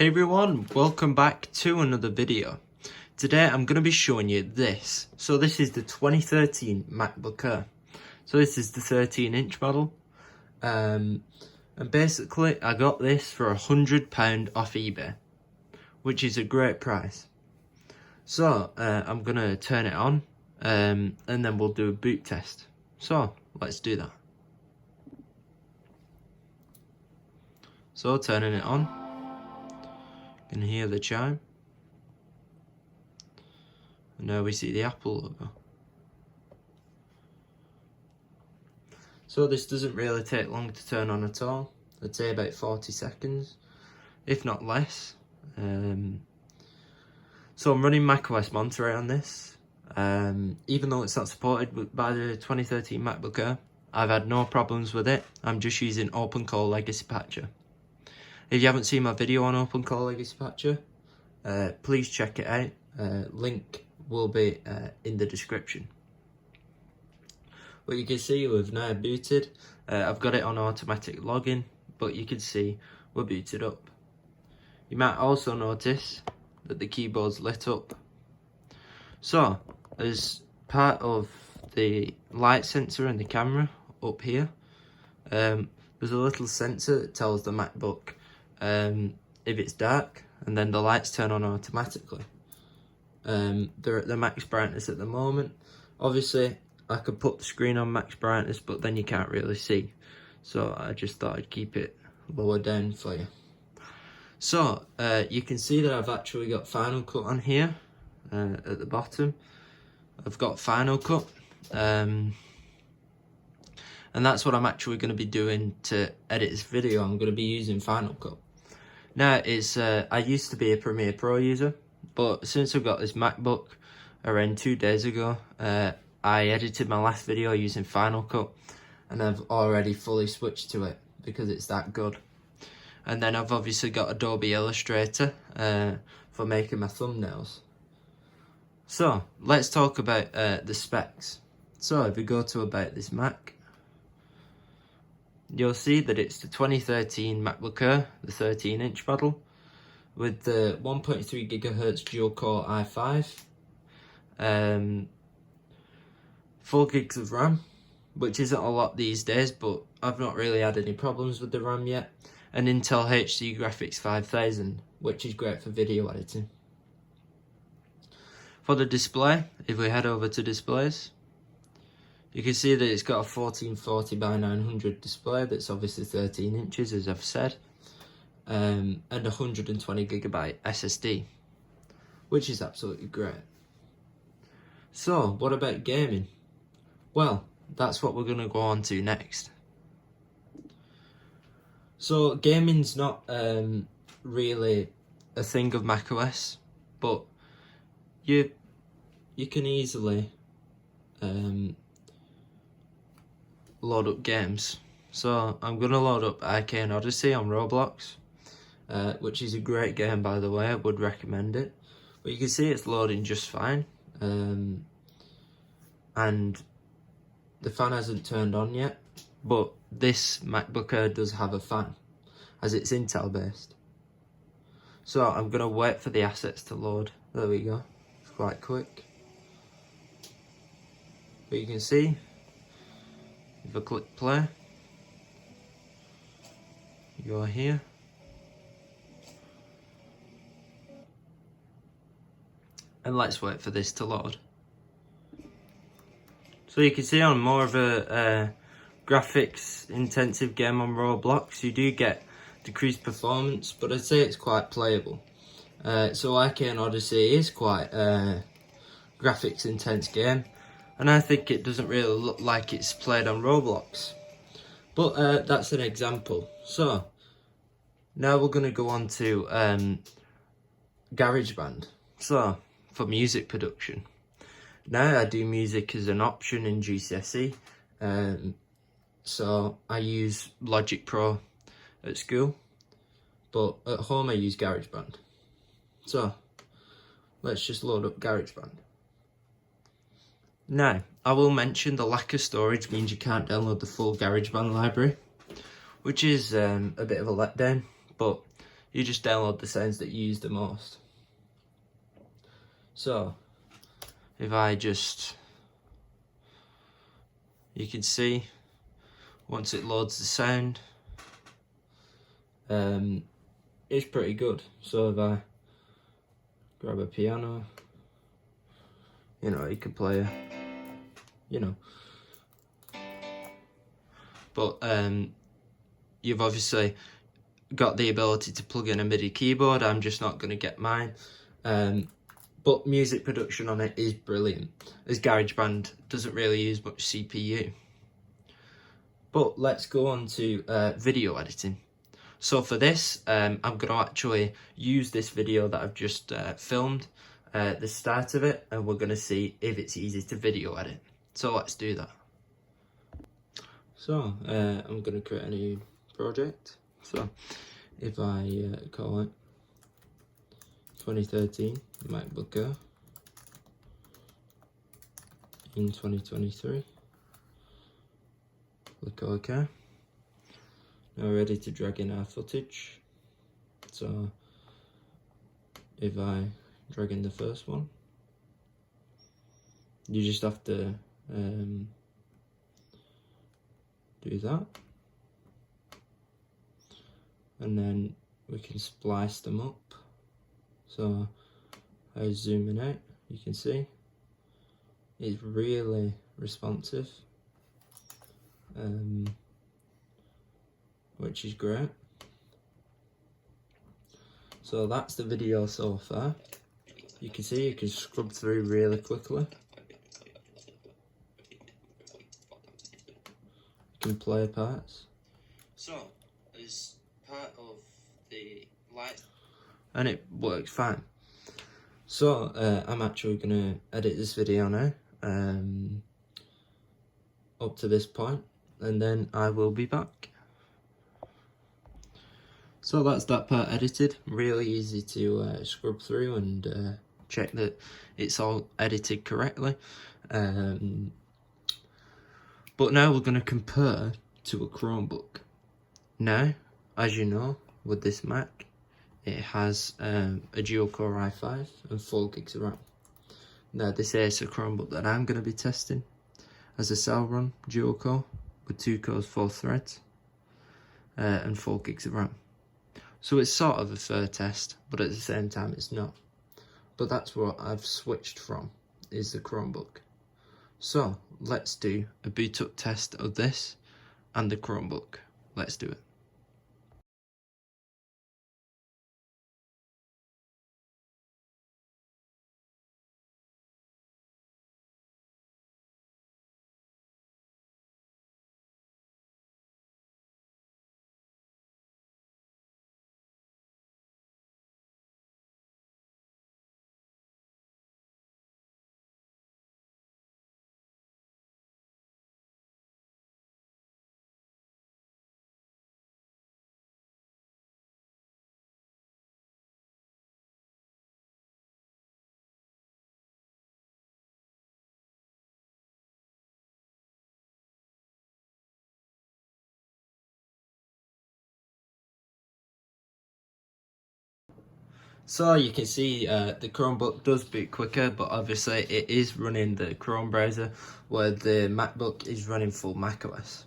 Hey everyone, welcome back to another video. Today I'm going to be showing you this. So this is the 2013 MacBook Air. So this is the 13-inch model. And basically I got this for £100 off eBay, which is a great price. So I'm going to turn it on and then we'll do a boot test. So let's do that. So turning it on. You can hear the chime. And now we see the Apple logo. So this doesn't really take long to turn on at all. I'd say about 40 seconds, if not less. So I'm running macOS Monterey on this. Even though it's not supported by the 2013 MacBook Air, I've had no problems with it. I'm just using OpenCore Legacy Patcher. If you haven't seen my video on OpenCore Legacy Patcher, please check it out. Link will be in the description. But you can see we've now booted. I've got it on automatic login, but you can see we're booted up. You might also notice that the keyboard's lit up. So, as part of the light sensor in the camera up here, there's a little sensor that tells the MacBook if it's dark, and then the lights turn on automatically. They're at the max brightness at the moment. Obviously I could put the screen on max brightness, but then you can't really see, so I just thought I'd keep it lower down for you. So you can see that I've actually got Final Cut on here at the bottom. I've got Final Cut, and that's what I'm actually going to be doing to edit this video. I'm going to be using Final Cut. Now, I used to be a Premiere Pro user, but since I've got this MacBook around 2 days ago, I edited my last video using Final Cut, and I've already fully switched to it because it's that good. And then I've obviously got Adobe Illustrator for making my thumbnails. So, let's talk about the specs. So, if we go to About This Mac, you'll see that it's the 2013 MacBook Air, the 13-inch model, with the 1.3 GHz dual-core i5, 4 gigs of RAM, which isn't a lot these days, but I've not really had any problems with the RAM yet, and Intel HD Graphics 5000, which is great for video editing. For the display, if we head over to displays, you can see that it's got a 1440 by 900 display that's obviously 13 inches, as I've said, and 120 gigabyte SSD, which is absolutely great. So, what about gaming? Well, that's what we're going to go on to next. So, gaming's not really a thing of macOS, but you can easily load up games. So I'm going to load up Arcane Odyssey on Roblox, which is a great game, by the way. I would recommend it. But you can see it's loading just fine, and the fan hasn't turned on yet, but this MacBook Air does have a fan, as it's Intel based. So I'm going to wait for the assets to load. There we go. It's quite quick. But you can see, if I click play, you go here, and let's wait for this to load. So you can see on more of a graphics intensive game on Roblox, you do get decreased performance, but I'd say it's quite playable. So Arcane Odyssey is quite a graphics intense game, and I think it doesn't really look like it's played on Roblox. But that's an example. So, now we're going to go on to GarageBand. So, for music production. Now I do music as an option in GCSE. So, I use Logic Pro at school. But at home I use GarageBand. So, let's just load up GarageBand. Now, I will mention the lack of storage means you can't download the full GarageBand library, which is a bit of a letdown, but You just download the sounds that you use the most. So, if I just, you can see, once it loads the sound, it's pretty good. So if I grab a piano, you know, you can play but you've obviously got the ability to plug in a MIDI keyboard. I'm just not going to get mine. But music production on it is brilliant, as GarageBand doesn't really use much CPU. But let's go on to video editing. So for this, I'm going to actually use this video that I've just filmed, the start of it, and we're going to see if it's easy to video edit. So let's do that. So I'm going to create a new project. So if I call it 2013 Macbook Air in 2023, click OK. Now we're ready to drag in our footage. So if I drag in the first one, you just have to do that, and then we can splice them up. So I zoom in out, you can see it's really responsive, which is great. So that's the video so far. You can see you can scrub through really quickly. You can play parts. So, as part of the light, and it works fine. So, I'm actually going to edit this video now, up to this point, and then I will be back. So that's that part edited. Really easy to scrub through and check that it's all edited correctly. But now we're going to compare to a Chromebook. Now, as you know, with this Mac, it has a dual-core i5 and 4 gigs of RAM. Now, this is a Chromebook that I'm going to be testing as a Celeron dual-core with 2 cores, 4 threads, and 4 gigs of RAM. So it's sort of a fair test, but at the same time it's not. But that's what I've switched from, is the Chromebook. So let's do a boot up test of this and the Chromebook. Let's do it. So you can see the Chromebook does boot quicker, but obviously it is running the Chrome browser, where the MacBook is running full macOS.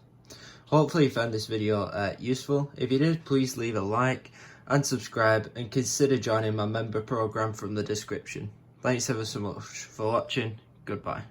Hopefully you found this video useful. If you did, please leave a like and subscribe, and consider joining my member program from the description. Thanks ever so much for watching. Goodbye.